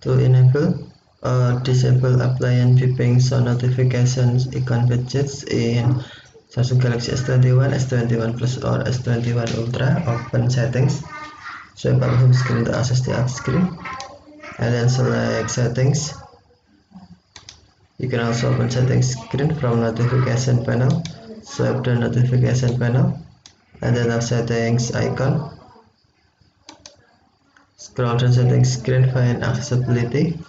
To enable or disable appliance beeping sound notifications icon widgets in Samsung Galaxy S21, S21 Plus or S21 Ultra, open settings, swipe up home screen to access the app screen, and then select settings. You can also open settings screen from notification panel, swipe the notification panel, and then tap settings icon. Scroll to settings screen, find accessibility,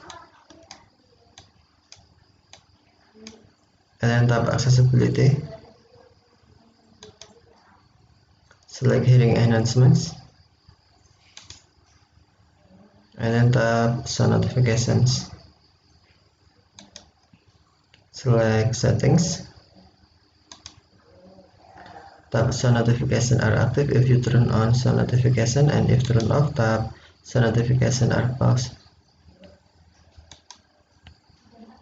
and then tap accessibility. Select hearing enhancements, and then tap sound notifications. Select settings, tap sound notification are active if you turn on sound notification, and if turn off, tap sound notification are paused.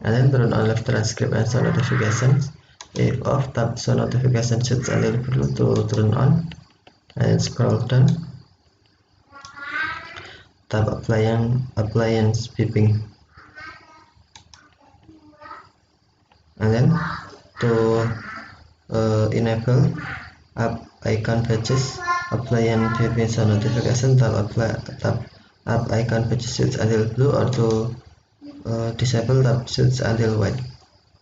And then turn on live transcript and sound notifications. If off, tap sound notification switch until perlu to turn on, and then scroll down, tap appliance beeping, and then to enable app icon badges appliance beeping sound notification, tap app icon badges switch until blue, or to disable, tap switch until white.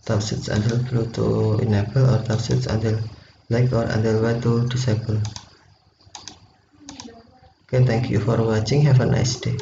Tap switch until blue to enable, or tap switch until black or until white to disable. Okay, thank you for watching. Have a nice day.